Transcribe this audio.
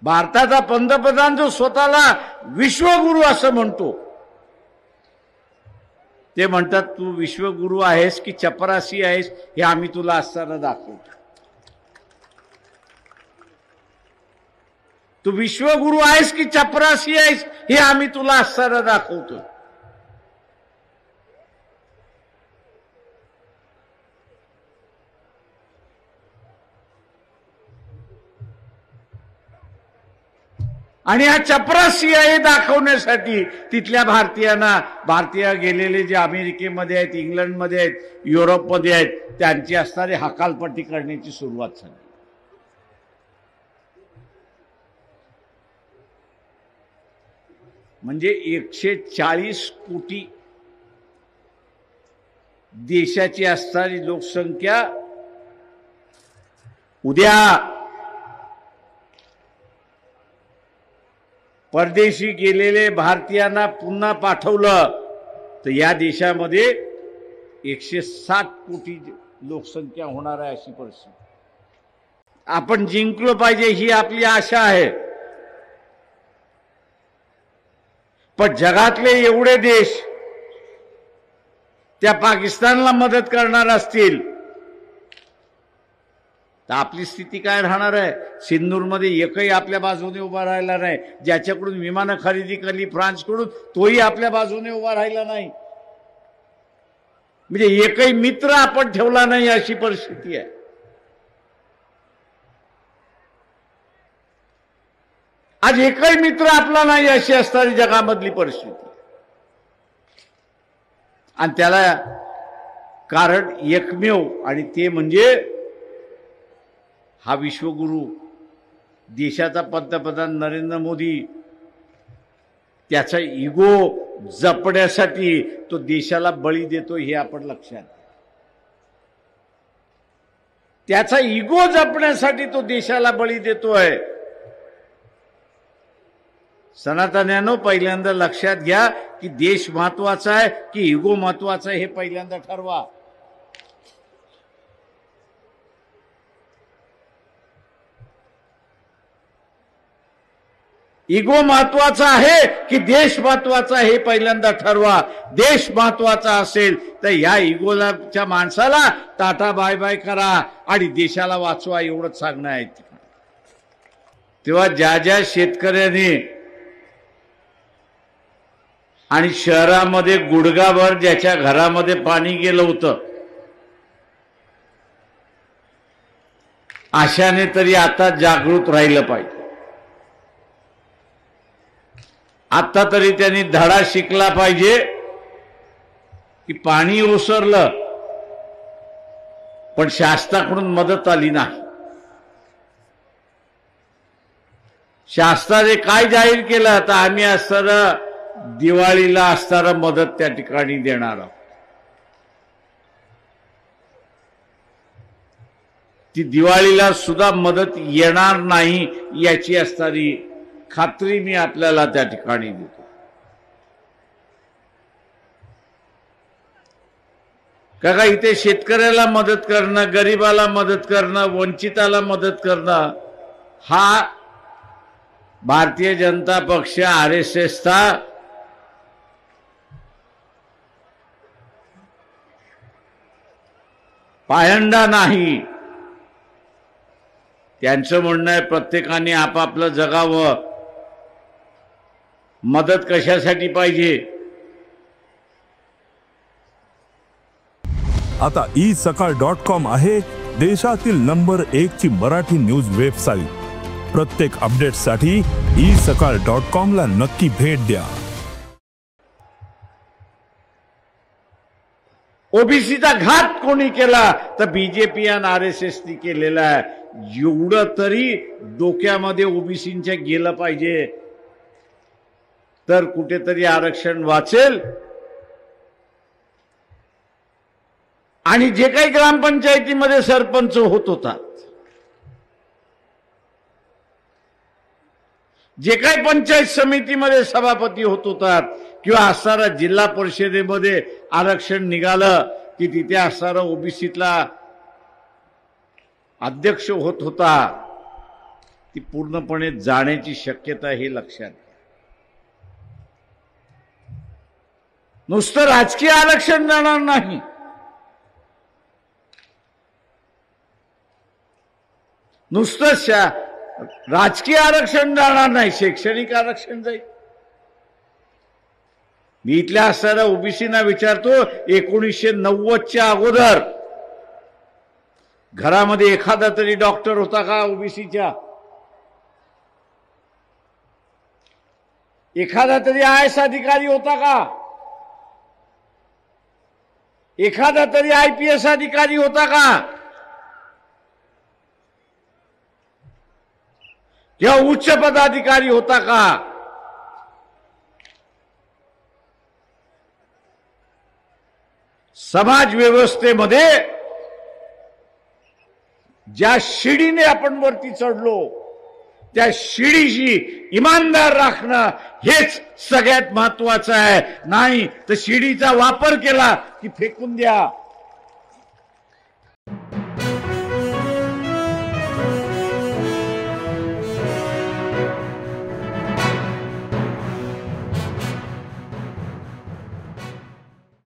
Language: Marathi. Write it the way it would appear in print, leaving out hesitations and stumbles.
भारताचा पंतप्रधान जो स्वतःला विश्वगुरु असं म्हणतो, ते म्हणतात तू विश्वगुरु आहेस की चपरासी आहेस हे आम्ही तुला असताना दाखवतो. तू विश्वगुरु आहेस की चपरासी आहेस हे आम्ही तुला असताना दाखवतो. आणि हा चपरासी आहे दाखवण्यासाठी तिथल्या भारतीयांना, भारतीय गेलेले जे अमेरिकेमध्ये आहेत, इंग्लंडमध्ये आहेत, युरोपमध्ये आहेत, त्यांची असणारी हकालपट्टी करण्याची सुरुवात झाली. म्हणजे 140 कोटी देशाची असणारी लोकसंख्या उद्या परदेशी गेलेले भारतीयांना पुन्हा पाठवलं तर या देशामध्ये 160 कोटी लोकसंख्या होणार आहे अशी परिस्थिती. आपण जिंकलो पाहिजे ही आपली आशा आहे. पण जगातले एवढे देश त्या पाकिस्तानला मदत करणार असतील तर आपली स्थिती काय राहणार आहे? सिंदूरमध्ये एकही आपल्या बाजूने उभा राहिला नाही. ज्याच्याकडून विमानं खरेदी केली फ्रान्सकडून तोही आपल्या बाजूने उभा राहिला नाही. म्हणजे एकही मित्र आपण ठेवला नाही अशी परिस्थिती आहे. आज एकही मित्र आपला नाही अशी असणारी जगामधली परिस्थिती. आणि त्याला कारण एकमेव, आणि ते म्हणजे हा विश्वगुरु देशाचा पंतप्रधान नरेंद्र मोदी. त्याचा इगो जपण्यासाठी तो देशाला बळी देतो हे आपण लक्षात. त्याचा इगो जपण्यासाठी तो देशाला बळी देतोय. सनातन्यांनो, पहिल्यांदा लक्षात घ्या की देश महत्वाचा आहे की इगो महत्वाचा आहे हे पहिल्यांदा ठरवा. इगो महत्वाचा आहे की देश महत्वाचा हे पहिल्यांदा ठरवा. देश महत्वाचा असेल तर या इगोच्या माणसाला टाटा बाय बाय करा आणि देशाला वाचवा एवढंच सांगणं आहे. तेव्हा ज्या ज्या शेतकऱ्यांनी आणि शहरामध्ये गुडघाभर ज्याच्या घरामध्ये पाणी गेलं होतं अशाने तरी आता जागृत राहिलं पाहिजे. आता तरी त्यांनी धडा शिकला पाहिजे की पाणी ओसरलं पण शासनाकडून मदत आली नाही. शासनाने काय जाहीर केलं तर आम्ही असणारं दिवाळीला असणारं मदत त्या ठिकाणी देणार आहोत. ती दिवाळीला सुद्धा मदत येणार नाही याची असणारी खात्री मी आपल्याला त्या ठिकाणी देतो. काका इथे शेतकऱ्याला मदत करणं, गरीबाला मदत करणं, वंचिताला मदत करणं हा भारतीय जनता पक्ष RSSचा पायंडा नाही. त्यांचं म्हणणं आहे प्रत्येकाने आपापलं जगावं. मदत कशासाठी पाहिजे? आता isakal.com आहे देशातील नंबर 1 ची मराठी न्यूज वेबसाईट. प्रत्येक अपडेटसाठी isakal.com ला नक्की भेट द्या. ओबीसीचा घात कोणी केला तर बीजेपी आणि RSSनी केलेला आहे. एवढं तरी डोक्यामध्ये ओबीसींच्या गेलं पाहिजे तर कुठेतरी आरक्षण वाचेल. आणि जे काही ग्रामपंचायतीमध्ये सरपंच होत होतात, जे काही पंचायत समितीमध्ये सभापती होत होतात किंवा असणारा जिल्हा परिषदेमध्ये आरक्षण निघालं की तिथे असणारा ओबीसीतला अध्यक्ष होत होता, ती पूर्णपणे जाण्याची शक्यता हे लक्षात घ्या. नुसतं राजकीय आरक्षण जाणार नाही, नुसतं राजकीय आरक्षण जाणार नाही, शैक्षणिक आरक्षण जाईल. मी इथल्या असणाऱ्या ओबीसीना विचारतो, 1990च्या अगोदर घरामध्ये एखादा तरी डॉक्टर होता का ओबीसीच्या? एखादा तरी IAS अधिकारी होता का? एखादा तरी IPS अधिकारी होता का? किंवा उच्च पदाधिकारी होता का? समाज व्यवस्थेमध्ये ज्या शिडीने आपण वरती चढलो त्या शिडीशी इमानदार राखणं हेच सगळ्यात महत्वाचं आहे. नाही तर शिडीचा वापर केला की फेकून द्या.